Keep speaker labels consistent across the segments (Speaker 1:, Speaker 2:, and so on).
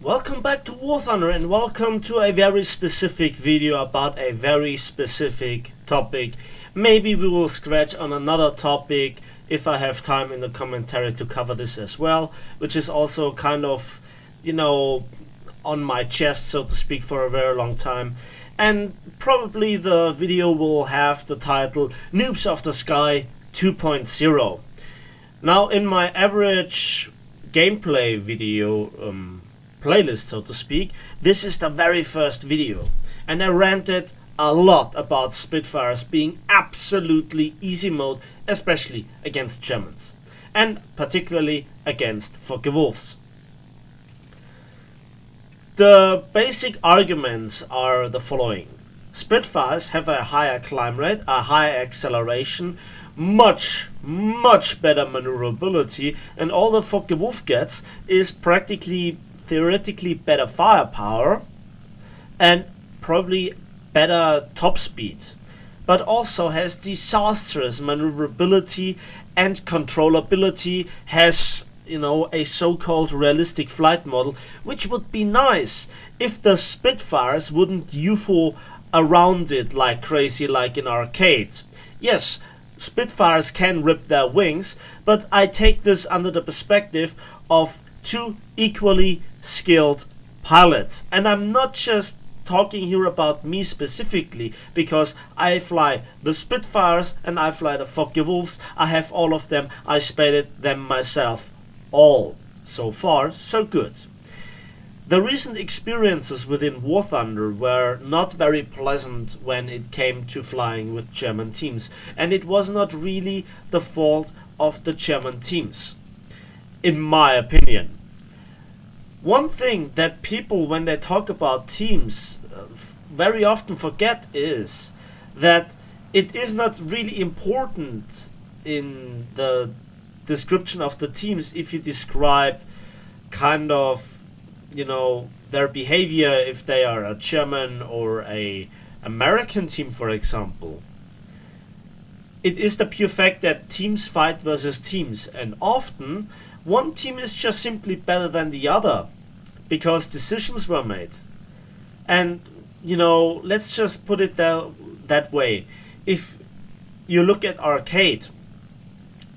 Speaker 1: Welcome back to War Thunder and welcome to a very specific video about a very specific topic. Maybe we will scratch on another topic if I have time in the commentary to cover this as well, which is also kind of, on my chest, so to speak, for a very long time. And probably the video will have the title Noobs of the Sky 2.0. Now, in my average gameplay video playlist, so to speak, this is the very first video, and I ranted a lot about Spitfires being absolutely easy mode, especially against Germans, and particularly against Focke-Wulfs. The basic arguments are the following. Spitfires have a higher climb rate, a higher acceleration, much better maneuverability, and all the Focke-Wulf gets is practically theoretically better firepower and probably better top speed, but also has disastrous maneuverability and controllability, has a so-called realistic flight model, which would be nice if the Spitfires wouldn't UFO around it like crazy like in arcade. Yes, Spitfires can rip their wings, but I take this under the perspective of two equally skilled pilots. And I'm not just talking here about me specifically, because I fly the Spitfires and I fly the Focke-Wulfs. I have all of them. I spaded them myself. All. So far, so good. The recent experiences within War Thunder were not very pleasant when it came to flying with German teams, and it was not really the fault of the German teams, in my opinion. One thing that people, when they talk about teams, very often forget is that it is not really important in the description of the teams if you describe kind of, their behavior, if they are a German or a American team, for example. It is the pure fact that teams fight versus teams, and often one team is just simply better than the other because decisions were made. And let's just put it that way. If you look at arcade,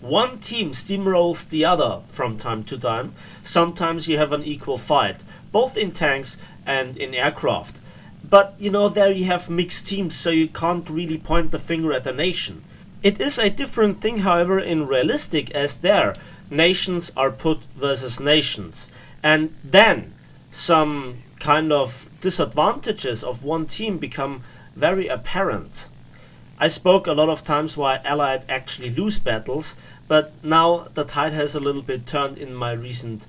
Speaker 1: one team steamrolls the other from time to time. Sometimes you have an equal fight, both in tanks and in aircraft. But there you have mixed teams, so you can't really point the finger at a nation. It is a different thing, however, in realistic, as there nations are put versus nations, and then some kind of disadvantages of one team become very apparent. I spoke a lot of times why Allied actually lose battles, but now the tide has a little bit turned in my recent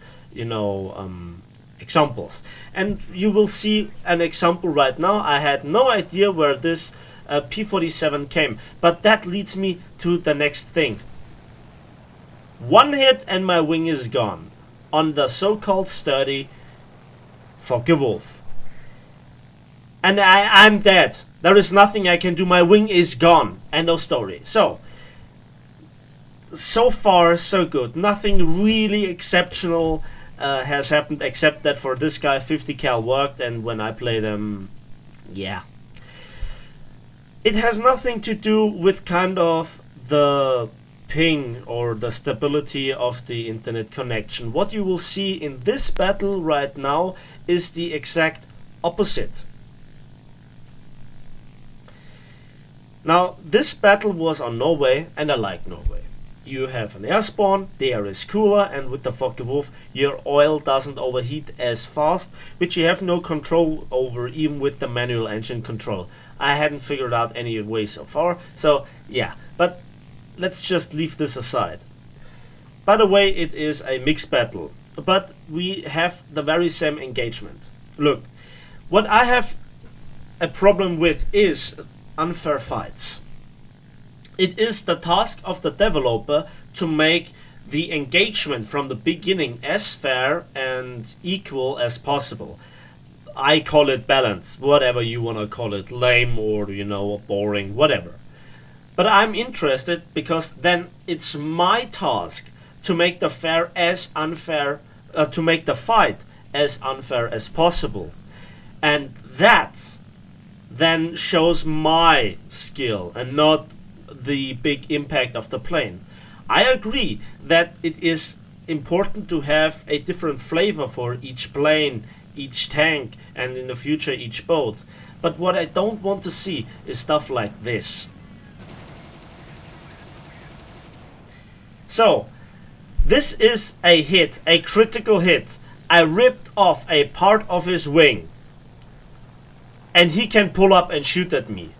Speaker 1: examples, and you will see an example right now. I had no idea where this P-47 came, but that leads me to the next thing. One hit and my wing is gone on the so-called sturdy Focke-Wulf. And I'm dead. There is nothing I can do. My wing is gone. End of story. So far, so good. Nothing really exceptional has happened, except that for this guy 50 cal worked, and when I play them, yeah. It has nothing to do with kind of the ping or the stability of the internet connection. What you will see in this battle right now is the exact opposite. Now, this battle was on Norway, and I like Norway. You have an air spawn, the air is cooler, and with the Focke-Wulf your oil doesn't overheat as fast, which you have no control over even with the manual engine control. I hadn't figured out any way so far, so yeah, but let's just leave this aside. By the way, it is a mixed battle, but we have the very same engagement. Look, what I have a problem with is unfair fights. It is the task of the developer to make the engagement from the beginning as fair and equal as possible. I call it balanced, whatever you want to call it, lame or boring, whatever. But I'm interested because then it's my task to make the fair as unfair, to make the fight as unfair as possible. And that then shows my skill and not the big impact of the plane. I agree that it is important to have a different flavor for each plane, each tank, and in the future each boat. But what I don't want to see is stuff like this. So, this is a hit, a critical hit. I ripped off a part of his wing. And he can pull up and shoot at me.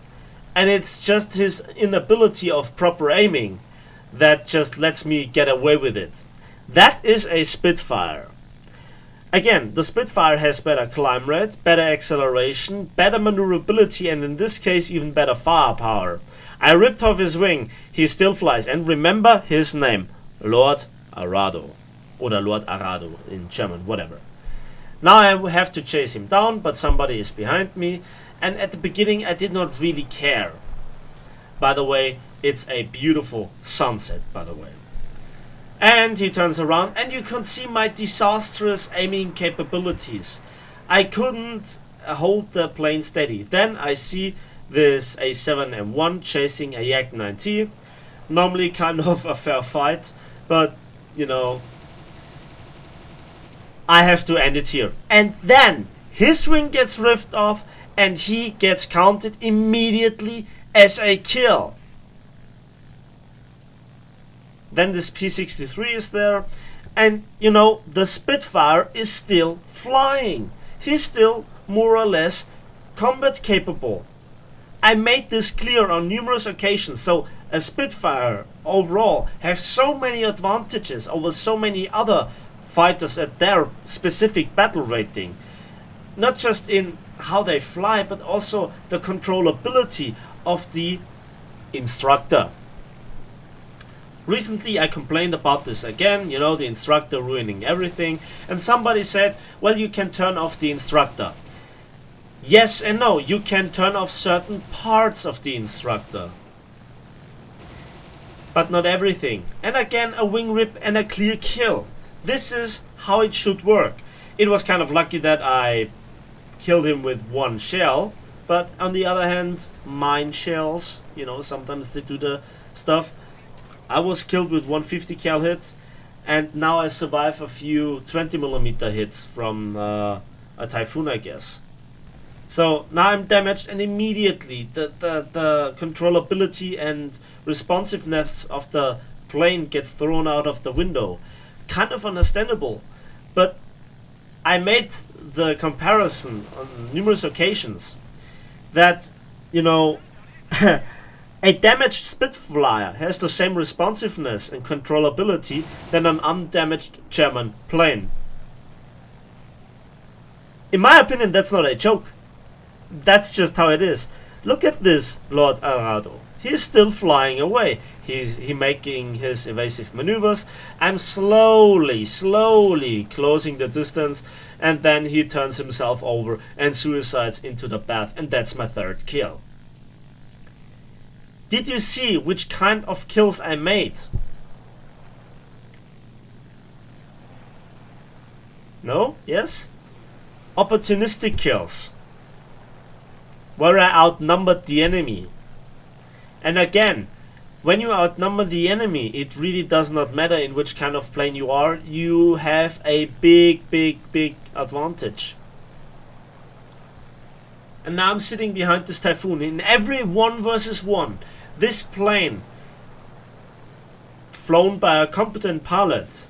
Speaker 1: And it's just his inability of proper aiming that just lets me get away with it. That is a Spitfire. Again, the Spitfire has better climb rate, better acceleration, better maneuverability, and in this case even better firepower. I ripped off his wing, he still flies, and remember his name, Lord Arado. Oder Lord Arado in German, whatever. Now I have to chase him down, but somebody is behind me, and at the beginning I did not really care. By the way, it's a beautiful sunset, by the way. And he turns around, and you can see my disastrous aiming capabilities. I couldn't hold the plane steady. Then I see this A7M1 chasing a Yak-9T. Normally kind of a fair fight, but you know, I have to end it here. And then his wing gets ripped off and he gets counted immediately as a kill. Then this P-63 is there, and you know, the Spitfire is still flying. He's still more or less combat capable. I made this clear on numerous occasions. So a Spitfire overall has so many advantages over so many other fighters at their specific battle rating. Not just in how they fly, but also the controllability of the instructor. Recently I complained about this again, you know, the instructor ruining everything, and somebody said, well, you can turn off the instructor. Yes and no, you can turn off certain parts of the instructor, but not everything. And again, a wing rip and a clear kill. This is how it should work. It was kind of lucky that I killed him with one shell, but on the other hand, mine shells, you know, sometimes they do the stuff. I was killed with 150 cal hit, and now I survive a few 20mm hits from a Typhoon, I guess. So now I'm damaged, and immediately the controllability and responsiveness of the plane gets thrown out of the window. Kind of understandable, but I made the comparison on numerous occasions that, you know, a damaged Spitfire has the same responsiveness and controllability than an undamaged German plane. In my opinion, that's not a joke. That's just how it is. Look at this Lord Arado. He's still flying away. He's making his evasive maneuvers. I'm slowly closing the distance, and then he turns himself over and suicides into the bath, and that's my third kill. Did you see which kind of kills I made? No? Yes? Opportunistic kills, where I outnumbered the enemy. And again, when you outnumber the enemy, it really does not matter in which kind of plane you are, you have a big advantage. And now I'm sitting behind this Typhoon. In every 1 versus 1, this plane, flown by a competent pilot,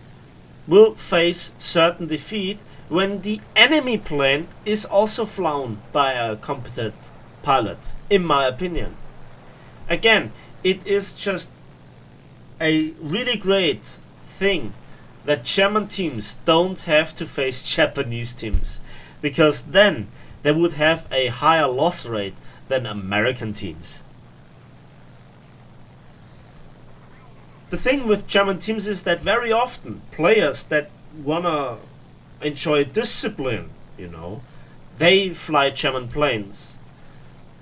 Speaker 1: will face certain defeat when the enemy plane is also flown by a competent pilot, in my opinion. Again, it is just a really great thing that German teams don't have to face Japanese teams, because then they would have a higher loss rate than American teams. The thing with German teams is that very often players that wanna enjoy discipline, you know, they fly German planes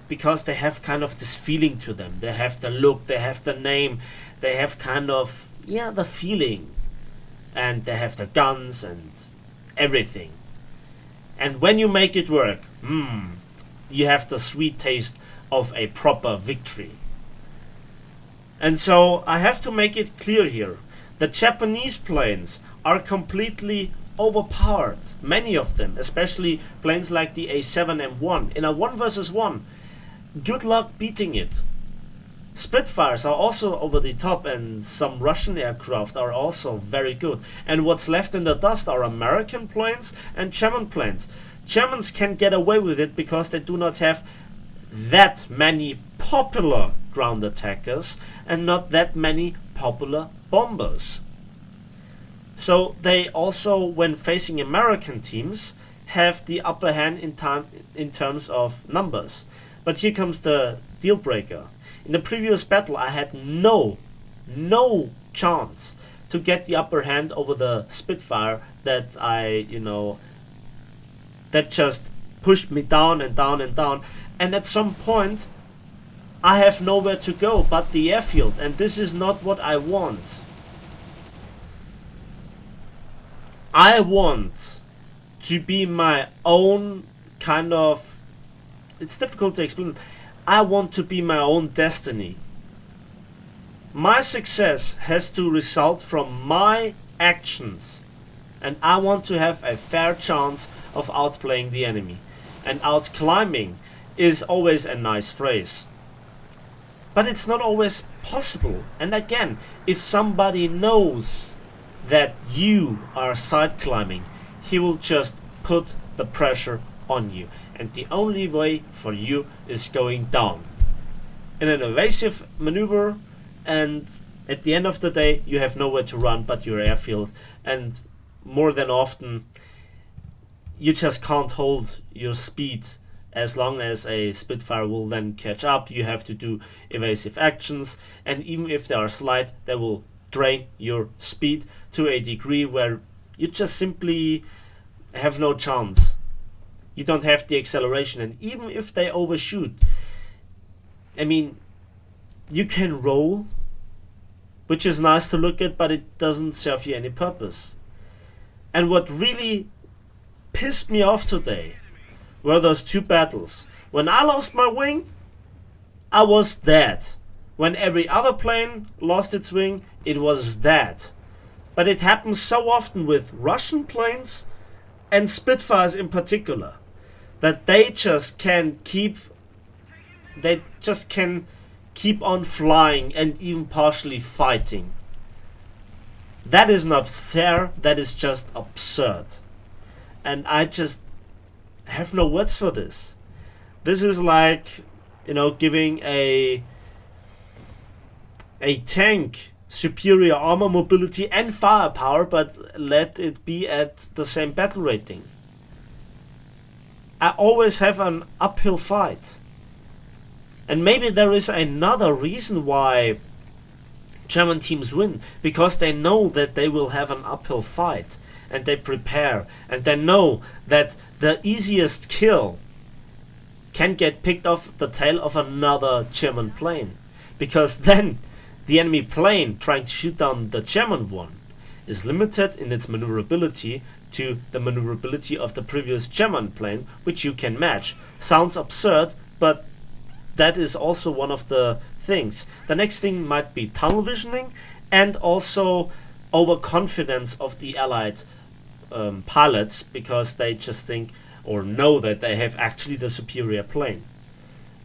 Speaker 1: because they have kind of this feeling to them. They have the look, they have the name, they have kind of, yeah, the feeling, and they have the guns and everything. And when you make it work, you have the sweet taste of a proper victory. And so I have to make it clear here. The Japanese planes are completely overpowered. Many of them, especially planes like the A7M1. In a 1 versus 1, good luck beating it. Spitfires are also over the top, and some Russian aircraft are also very good. And what's left in the dust are American planes and German planes. Germans can get away with it because they do not have that many popular ground attackers and not that many popular bombers. So they also, when facing American teams, have the upper hand in terms of numbers. But here comes the deal breaker. In the previous battle I had no chance to get the upper hand over the Spitfire that that just pushed me down and down and down. And at some point I have nowhere to go but the airfield, and this is not what I want. I want to be my own kind of... It's difficult to explain. I want to be my own destiny. My success has to result from my actions, and I want to have a fair chance of outplaying the enemy. And outclimbing is always a nice phrase, but it's not always possible. And again, if somebody knows that you are side climbing, he will just put the pressure on you, and the only way for you is going down in an evasive maneuver, and at the end of the day you have nowhere to run but your airfield, and more than often you just can't hold your speed as long as a Spitfire will then catch up. You have to do evasive actions, and even if they are slight, they will drain your speed to a degree where you just simply have no chance. You don't have the acceleration, and even if they overshoot, I mean, you can roll, which is nice to look at, but it doesn't serve you any purpose. And what really pissed me off today were those two battles. When I lost my wing, I was dead. When every other plane lost its wing, it was dead. But it happens so often with Russian planes and Spitfires in particular, that they just can keep on flying and even partially fighting. That is not fair. That is just absurd. And I just have no words for this. This is like, giving a tank superior armor mobility and firepower, but let it be at the same battle rating. I always have an uphill fight. And maybe there is another reason why German teams win, because they know that they will have an uphill fight, and they prepare, and they know that the easiest kill can get picked off the tail of another German plane, because then the enemy plane trying to shoot down the German one is limited in its maneuverability to the maneuverability of the previous German plane, which you can match. Sounds absurd, but that is also one of the things. The next thing might be tunnel visioning, and also overconfidence of the Allied pilots, because they just think or know that they have actually the superior plane.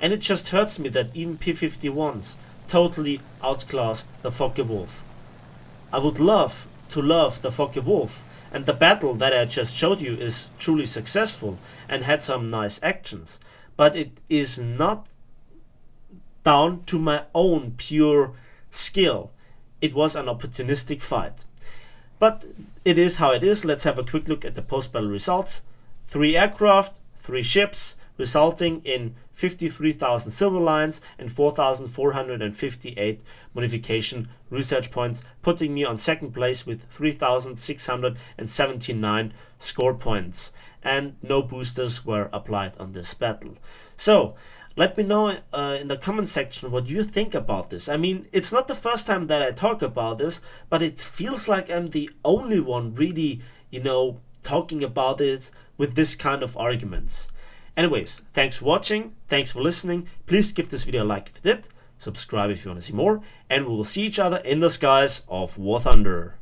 Speaker 1: And it just hurts me that even P-51s totally outclass the Focke-Wulf. I would love to love the Focke-Wulf, and the battle that I just showed you is truly successful and had some nice actions, but it is not down to my own pure skill. It was an opportunistic fight. But it is how it is. Let's have a quick look at the post-battle results. 3 aircraft, 3 ships, resulting in 53,000 silver lines and 4,458 modification research points, putting me on second place with 3,679 score points. And no boosters were applied on this battle. So, let me know in the comment section what you think about this. I mean, it's not the first time that I talk about this, but it feels like I'm the only one really, talking about it with this kind of arguments. Anyways, thanks for watching, thanks for listening. Please give this video a like if you did, subscribe if you want to see more, and we will see each other in the skies of War Thunder.